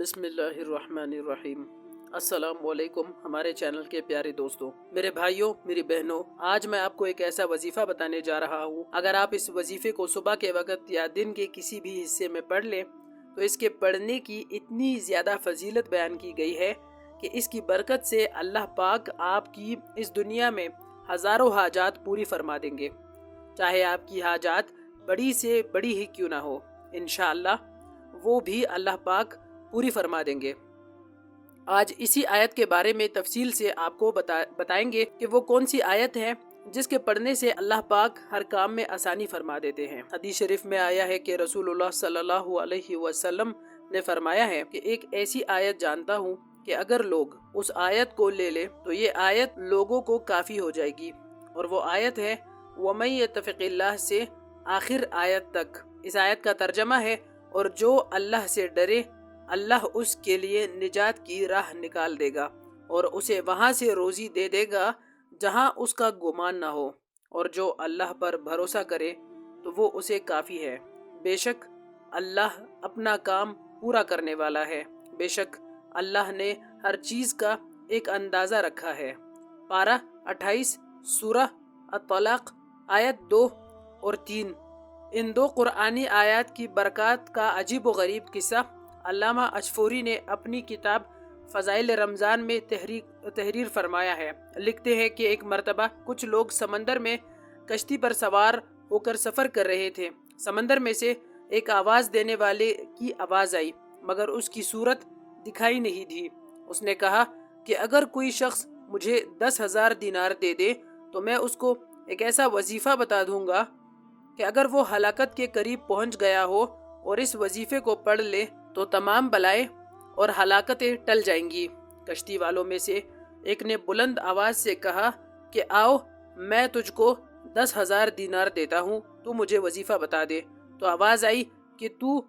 بسم اللہ الرحمن الرحیم۔ السلام علیکم ہمارے چینل کے پیارے دوستوں، میرے بھائیوں، میری بہنوں، آج میں آپ کو ایک ایسا وظیفہ بتانے جا رہا ہوں۔ اگر آپ اس وظیفے کو صبح کے وقت یا دن کے کسی بھی حصے میں پڑھ لیں تو اس کے پڑھنے کی اتنی زیادہ فضیلت بیان کی گئی ہے کہ اس کی برکت سے اللہ پاک آپ کی اس دنیا میں ہزاروں حاجات پوری فرما دیں گے، چاہے آپ کی حاجات بڑی سے بڑی ہی کیوں نہ ہو، انشاءاللہ وہ بھی اللہ پاک پوری فرما دیں گے۔ آج اسی آیت کے بارے میں تفصیل سے آپ کو بتائیں گے کہ وہ کون سی آیت ہے جس کے پڑھنے سے اللہ پاک ہر کام میں آسانی فرما دیتے ہیں۔ حدیث شریف میں آیا ہے کہ رسول اللہ صلی اللہ علیہ وسلم نے فرمایا ہے کہ ایک ایسی آیت جانتا ہوں کہ اگر لوگ اس آیت کو لے لے تو یہ آیت لوگوں کو کافی ہو جائے گی، اور وہ آیت ہے وَمَن يَتَّقِ اللَّهَ سے آخر آیت تک۔ اس آیت کا ترجمہ ہے اور جو اللہ سے ڈرے اللہ اس کے لیے نجات کی راہ نکال دے گا اور اسے وہاں سے روزی دے دے گا جہاں اس کا گمان نہ ہو، اور جو اللہ پر بھروسہ کرے تو وہ اسے کافی ہے۔ بے شک اللہ اپنا کام پورا کرنے والا ہے، بے شک اللہ نے ہر چیز کا ایک اندازہ رکھا ہے۔ پارہ 28 سورہ الطلاق آیت 2 اور 3۔ ان دو قرآنی آیات کی برکات کا عجیب و غریب قصہ علامہ اشفوری نے اپنی کتاب فضائل رمضان میں تحریر فرمایا ہے۔ لکھتے ہیں کہ ایک مرتبہ کچھ لوگ سمندر میں کشتی پر سوار ہو کر سفر کر رہے تھے۔ سمندر میں سے ایک آواز دینے والے کی آواز آئی، مگر اس کی صورت دکھائی نہیں دی۔ اس نے کہا کہ اگر کوئی شخص مجھے 10,000 دینار دے دے تو میں اس کو ایک ایسا وظیفہ بتا دوں گا کہ اگر وہ ہلاکت کے قریب پہنچ گیا ہو اور اس وظیفے کو پڑھ لے تو تمام بلائیں اور ہلاکتیں ٹل جائیں گی۔ کشتی والوں میں سے ایک نے بلند آواز سے کہا کہ آؤ میں تجھ کو 10,000 دینار دیتا ہوں، تو مجھے وظیفہ بتا دے۔ تو آواز آئی کہ تو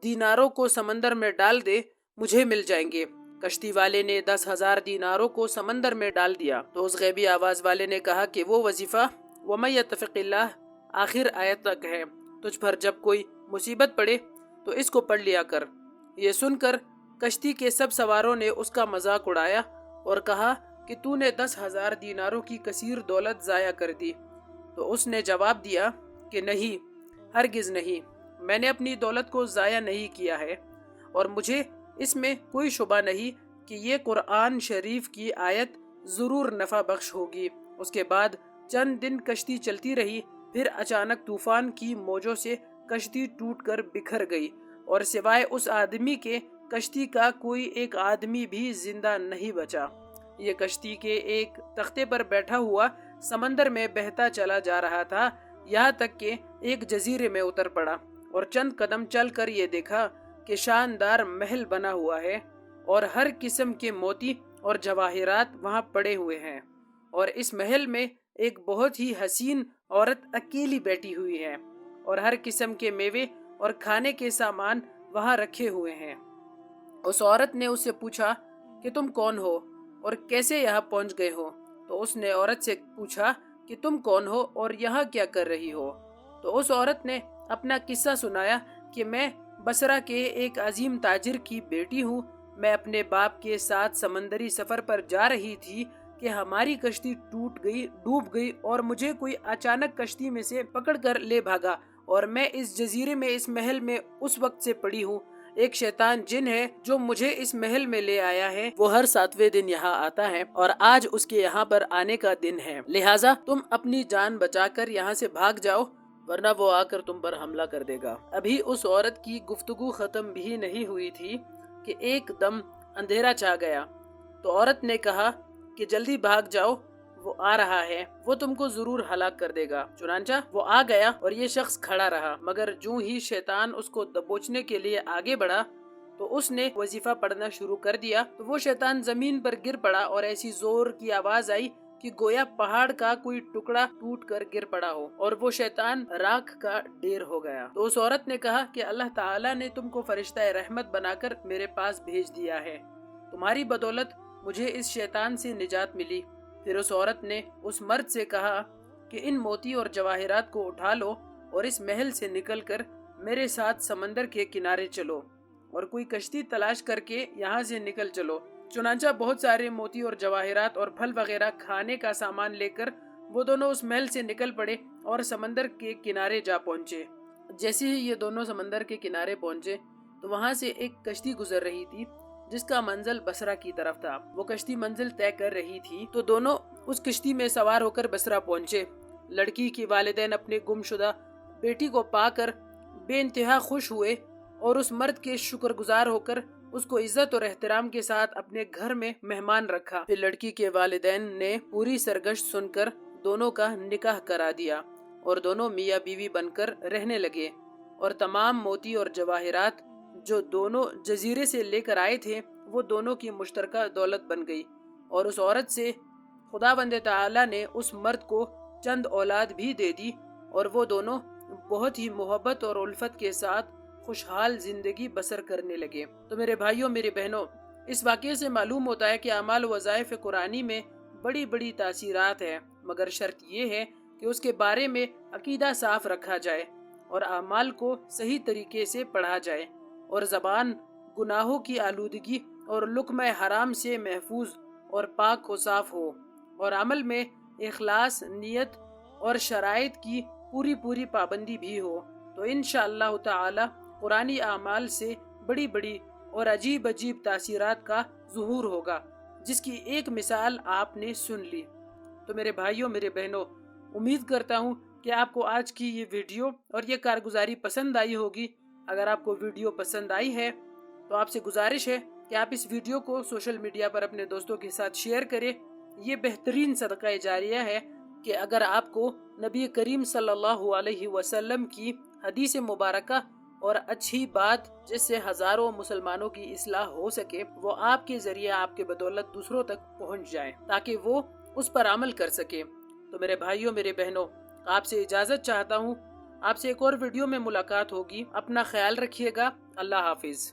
دیناروں کو سمندر میں ڈال دے، مجھے مل جائیں گے۔ کشتی والے نے 10,000 دیناروں کو سمندر میں ڈال دیا تو اس غیبی آواز والے نے کہا کہ وہ وظیفہ وَمَن يَتَّقِ اللَّهَ آخر آیت تک ہے، تجھ پر جب کوئی مصیبت پڑے تو اس کو پڑھ لیا کر۔ یہ سن کر کشتی کے سب سواروں نے اس کا مذاق اڑایا اور کہا کہ تو نے 10,000 دیناروں کی کثیر دولت ضائع کر دی۔ تو اس نے جواب دیا کہ نہیں، ہرگز نہیں، میں نے اپنی دولت کو ضائع نہیں کیا ہے، اور مجھے اس میں کوئی شبہ نہیں کہ یہ قرآن شریف کی آیت ضرور نفع بخش ہوگی۔ اس کے بعد چند دن کشتی چلتی رہی، پھر اچانک طوفان کی موجوں سے کشتی ٹوٹ کر بکھر گئی، اور سوائے اس آدمی کے کشتی کا کوئی ایک آدمی بھی زندہ نہیں بچا۔ یہ کشتی کے ایک تختے پر بیٹھا ہوا سمندر میں بہتا چلا جا رہا تھا، یہاں تک کہ ایک جزیرے میں اتر پڑا اور چند قدم چل کر یہ دیکھا کہ شاندار محل بنا ہوا ہے اور ہر قسم کے موتی اور جواہرات وہاں پڑے ہوئے ہیں، اور اس محل میں ایک بہت ہی حسین عورت اکیلی بیٹھی ہوئی ہے، اور ہر قسم کے میوے اور کھانے کے سامان وہاں رکھے ہوئے ہیں۔ اس عورت نے اس سے پوچھا کہ تم کون ہو اور کیسے یہاں پہنچ گئے ہو؟ تو اس نے عورت سے پوچھا کہ تم کون ہو اور یہاں کیا کر رہی ہو؟ تو اس عورت نے اپنا قصہ سنایا کہ میں بصرہ کے ایک عظیم تاجر کی بیٹی ہوں، میں اپنے باپ کے ساتھ سمندری سفر پر جا رہی تھی کہ ہماری کشتی ڈوب گئی اور مجھے کوئی اچانک کشتی میں سے پکڑ کر لے بھاگا، اور میں اس جزیرے میں اس محل میں اس وقت سے پڑی ہوں۔ ایک شیطان جن ہے جو مجھے اس محل میں لے آیا ہے، وہ ہر 7ویں دن یہاں آتا ہے، اور آج اس کے یہاں پر آنے کا دن ہے، لہٰذا تم اپنی جان بچا کر یہاں سے بھاگ جاؤ ورنہ وہ آ کر تم پر حملہ کر دے گا۔ ابھی اس عورت کی گفتگو ختم بھی نہیں ہوئی تھی کہ ایک دم اندھیرا چھا گیا۔ تو عورت نے کہا کہ جلدی بھاگ جاؤ، وہ آ رہا ہے، وہ تم کو ضرور ہلاک کر دے گا۔ چنانچہ وہ آ گیا اور یہ شخص کھڑا رہا، مگر جو ہی شیطان اس کو دبوچنے کے لیے آگے بڑھا تو اس نے وظیفہ پڑھنا شروع کر دیا، تو وہ شیطان زمین پر گر پڑا اور ایسی زور کی آواز آئی کہ گویا پہاڑ کا کوئی ٹکڑا ٹوٹ کر گر پڑا ہو، اور وہ شیطان راکھ کا ڈھیر ہو گیا۔ تو اس عورت نے کہا کہ اللہ تعالیٰ نے تم کو فرشتہ رحمت بنا کر میرے پاس بھیج دیا ہے، تمہاری بدولت مجھے اس شیطان سے نجات ملی۔ پھر اس عورت نے اس مرد سے کہا کہ ان موتی اور جواہرات کو اٹھا لو اور اس محل سے نکل کر میرے ساتھ سمندر کے کنارے چلو۔ اور کوئی کشتی تلاش کر کے یہاں سے نکل چلو۔ چنانچہ بہت سارے موتی اور جواہرات اور پھل وغیرہ کھانے کا سامان لے کر وہ دونوں اس محل سے نکل پڑے اور سمندر کے کنارے جا پہنچے۔ جیسے ہی یہ دونوں سمندر کے کنارے پہنچے تو وہاں سے ایک کشتی گزر رہی تھی جس کا منزل بصرہ کی طرف تھا۔ وہ کشتی منزل طے کر رہی تھی تو دونوں اس کشتی میں سوار ہو کر بصرہ پہنچے۔ لڑکی کے والدین اپنے گم شدہ بیٹی کو پا کر بے انتہا خوش ہوئے اور اس مرد کے شکر گزار ہو کر اس کو عزت اور احترام کے ساتھ اپنے گھر میں مہمان رکھا۔ پھر لڑکی کے والدین نے پوری سرگشت سن کر دونوں کا نکاح کرا دیا اور دونوں میاں بیوی بن کر رہنے لگے، اور تمام موتی اور جواہرات جو دونوں جزیرے سے لے کر آئے تھے وہ دونوں کی مشترکہ دولت بن گئی۔ اور اس عورت سے خداوند تعالی نے اس مرد کو چند اولاد بھی دے دی اور وہ دونوں بہت ہی محبت اور الفت کے ساتھ خوشحال زندگی بسر کرنے لگے۔ تو میرے بھائیوں، میری بہنوں، اس واقعے سے معلوم ہوتا ہے کہ اعمال و وظائف قرآنی میں بڑی بڑی تاثیرات ہیں، مگر شرط یہ ہے کہ اس کے بارے میں عقیدہ صاف رکھا جائے اور اعمال کو صحیح طریقے سے پڑھا جائے، اور زبان گناہوں کی آلودگی اور لقمہ حرام سے محفوظ اور پاک و صاف ہو، اور عمل میں اخلاص، نیت اور شرائط کی پوری پابندی بھی ہو، تو انشاءاللہ تعالی قرآنی اعمال سے بڑی بڑی اور عجیب تاثیرات کا ظہور ہوگا، جس کی ایک مثال آپ نے سن لی۔ تو میرے بھائیوں، میرے بہنوں، امید کرتا ہوں کہ آپ کو آج کی یہ ویڈیو اور یہ کارگزاری پسند آئی ہوگی۔ اگر آپ کو ویڈیو پسند آئی ہے تو آپ سے گزارش ہے کہ آپ اس ویڈیو کو سوشل میڈیا پر اپنے دوستوں کے ساتھ شیئر کریں۔ یہ بہترین صدقہ جاریہ ہے کہ اگر آپ کو نبی کریم صلی اللہ علیہ وسلم کی حدیث مبارکہ اور اچھی بات جس سے ہزاروں مسلمانوں کی اصلاح ہو سکے، وہ آپ کے ذریعے، آپ کے بدولت دوسروں تک پہنچ جائے تاکہ وہ اس پر عمل کر سکے۔ تو میرے بھائیوں، میرے بہنوں، آپ سے اجازت چاہتا ہوں۔ آپ سے ایک اور ویڈیو میں ملاقات ہوگی۔ اپنا خیال رکھیے گا۔ اللہ حافظ۔